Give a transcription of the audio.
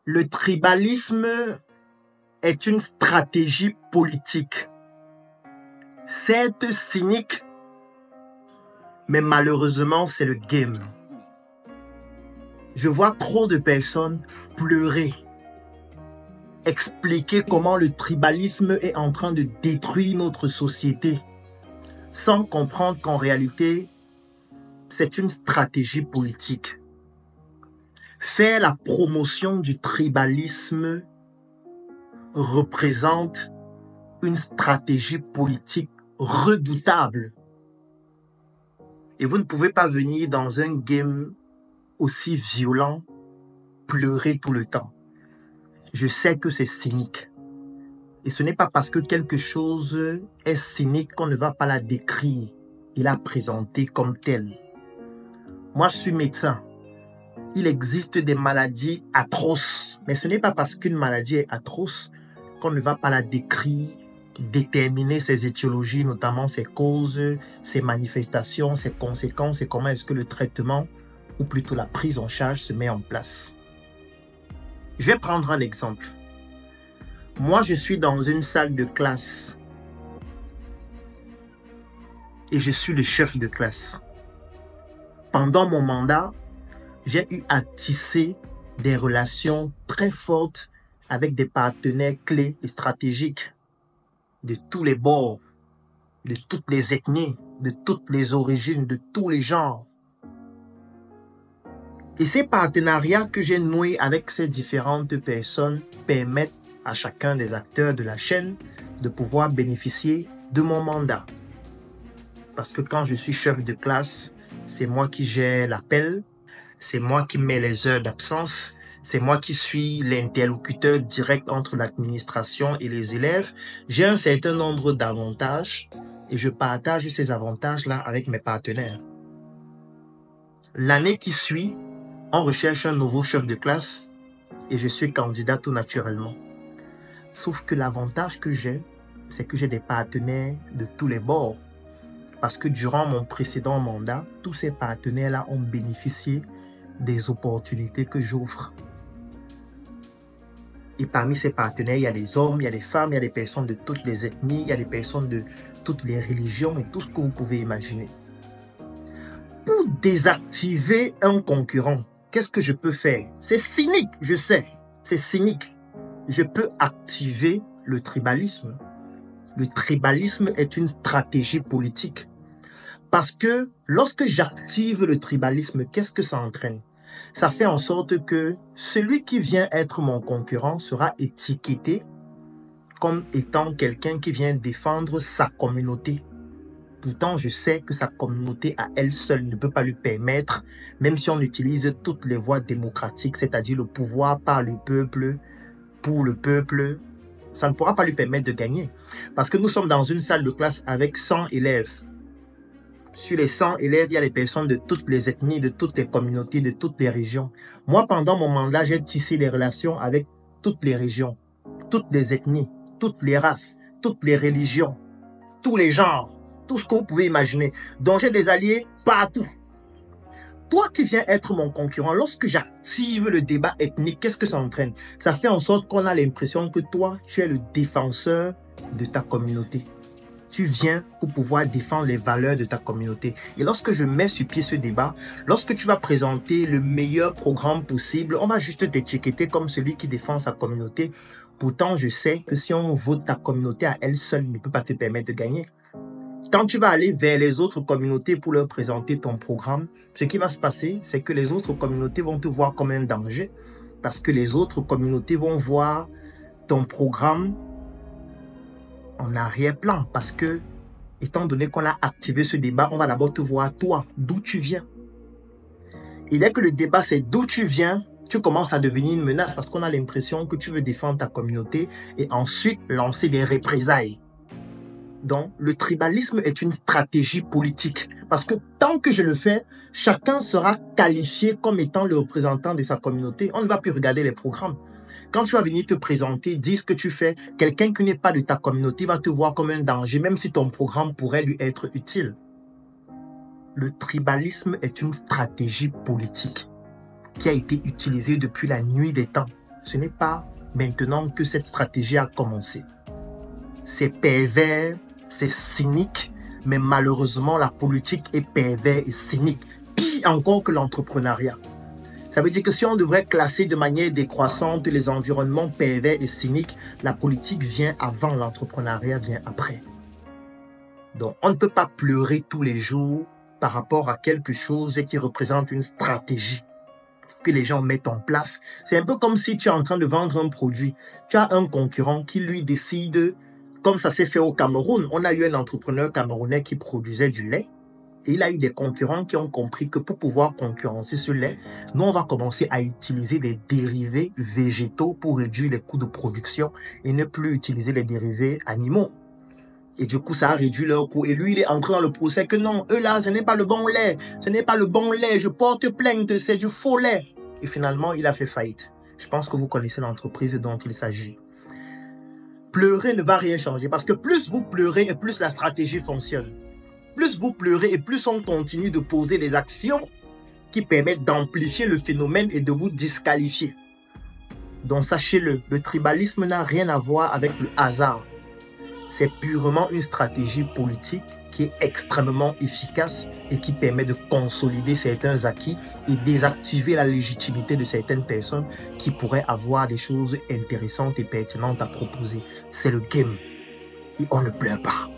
Le tribalisme est une stratégie politique. Certes cynique, mais malheureusement, c'est le game. Je vois trop de personnes pleurer, expliquer comment le tribalisme est en train de détruire notre société, sans comprendre qu'en réalité, c'est une stratégie politique. Faire la promotion du tribalisme représente une stratégie politique redoutable. Et vous ne pouvez pas venir dans un game aussi violent, pleurer tout le temps. Je sais que c'est cynique. Et ce n'est pas parce que quelque chose est cynique qu'on ne va pas la décrire et la présenter comme telle. Moi, je suis médecin. Il existe des maladies atroces. Mais ce n'est pas parce qu'une maladie est atroce qu'on ne va pas la décrire, déterminer ses étiologies, notamment ses causes, ses manifestations, ses conséquences et comment est-ce que le traitement, ou plutôt la prise en charge, se met en place. Je vais prendre un exemple. Moi, je suis dans une salle de classe et je suis le chef de classe. Pendant mon mandat, j'ai eu à tisser des relations très fortes avec des partenaires clés et stratégiques de tous les bords, de toutes les ethnies, de toutes les origines, de tous les genres. Et ces partenariats que j'ai noués avec ces différentes personnes permettent à chacun des acteurs de la chaîne de pouvoir bénéficier de mon mandat. Parce que quand je suis chef de classe, c'est moi qui gère l'appel, c'est moi qui mets les heures d'absence, c'est moi qui suis l'interlocuteur direct entre l'administration et les élèves. J'ai un certain nombre d'avantages et je partage ces avantages-là avec mes partenaires. L'année qui suit, on recherche un nouveau chef de classe et je suis candidat tout naturellement. Sauf que l'avantage que j'ai, c'est que j'ai des partenaires de tous les bords. Parce que durant mon précédent mandat, tous ces partenaires-là ont bénéficié des opportunités que j'offre. Et parmi ces partenaires, il y a des hommes, il y a des femmes, il y a des personnes de toutes les ethnies, il y a des personnes de toutes les religions et tout ce que vous pouvez imaginer. Pour désactiver un concurrent, qu'est-ce que je peux faire? C'est cynique, je sais, c'est cynique. Je peux activer le tribalisme. Le tribalisme est une stratégie politique. Parce que lorsque j'active le tribalisme, qu'est-ce que ça entraîne? Ça fait en sorte que celui qui vient être mon concurrent sera étiqueté comme étant quelqu'un qui vient défendre sa communauté. Pourtant, je sais que sa communauté à elle seule ne peut pas lui permettre, même si on utilise toutes les voies démocratiques, c'est-à-dire le pouvoir par le peuple, pour le peuple, ça ne pourra pas lui permettre de gagner. Parce que nous sommes dans une salle de classe avec 100 élèves. Sur les 100 élèves, il y a des personnes de toutes les ethnies, de toutes les communautés, de toutes les régions. Moi, pendant mon mandat, j'ai tissé des relations avec toutes les régions, toutes les ethnies, toutes les races, toutes les religions, tous les genres, tout ce que vous pouvez imaginer. Donc, j'ai des alliés partout. Toi qui viens être mon concurrent, lorsque j'active le débat ethnique, qu'est-ce que ça entraîne? Ça fait en sorte qu'on a l'impression que toi, tu es le défenseur de ta communauté. Tu viens pour pouvoir défendre les valeurs de ta communauté. Et lorsque je mets sur pied ce débat, lorsque tu vas présenter le meilleur programme possible, on va juste t'étiqueter comme celui qui défend sa communauté. Pourtant, je sais que si on vote ta communauté à elle seule, ne peut pas te permettre de gagner. Quand tu vas aller vers les autres communautés pour leur présenter ton programme, ce qui va se passer, c'est que les autres communautés vont te voir comme un danger. Parce que les autres communautés vont voir ton programme en arrière-plan, parce que, étant donné qu'on a activé ce débat, on va d'abord te voir toi, d'où tu viens. Et dès que le débat c'est d'où tu viens, tu commences à devenir une menace parce qu'on a l'impression que tu veux défendre ta communauté et ensuite lancer des représailles. Donc, le tribalisme est une stratégie politique parce que tant que je le fais, chacun sera qualifié comme étant le représentant de sa communauté. On ne va plus regarder les programmes. Quand tu vas venir te présenter, dire ce que tu fais, quelqu'un qui n'est pas de ta communauté va te voir comme un danger, même si ton programme pourrait lui être utile. Le tribalisme est une stratégie politique qui a été utilisée depuis la nuit des temps. ce n'est pas maintenant que cette stratégie a commencé. C'est pervers, c'est cynique, mais malheureusement, la politique est pervers et cynique, pire encore que l'entrepreneuriat. Ça veut dire que si on devrait classer de manière décroissante les environnements pervers et cyniques, la politique vient avant, l'entrepreneuriat vient après. Donc, on ne peut pas pleurer tous les jours par rapport à quelque chose qui représente une stratégie que les gens mettent en place. C'est un peu comme si tu es en train de vendre un produit. Tu as un concurrent qui, lui, décide, comme ça s'est fait au Cameroun. On a eu un entrepreneur camerounais qui produisait du lait. Et il a eu des concurrents qui ont compris que pour pouvoir concurrencer ce lait, nous, on va commencer à utiliser des dérivés végétaux pour réduire les coûts de production et ne plus utiliser les dérivés animaux. Et du coup, ça a réduit leur coût. Et lui, il est entré dans le procès que non, eux là, ce n'est pas le bon lait. Ce n'est pas le bon lait. Je porte plainte, c'est du faux lait. Et finalement, il a fait faillite. Je pense que vous connaissez l'entreprise dont il s'agit. Pleurer ne va rien changer parce que plus vous pleurez et plus la stratégie fonctionne. Plus vous pleurez et plus on continue de poser des actions qui permettent d'amplifier le phénomène et de vous disqualifier. Donc sachez-le, le tribalisme n'a rien à voir avec le hasard. C'est purement une stratégie politique qui est extrêmement efficace et qui permet de consolider certains acquis et désactiver la légitimité de certaines personnes qui pourraient avoir des choses intéressantes et pertinentes à proposer. C'est le game et on ne pleure pas.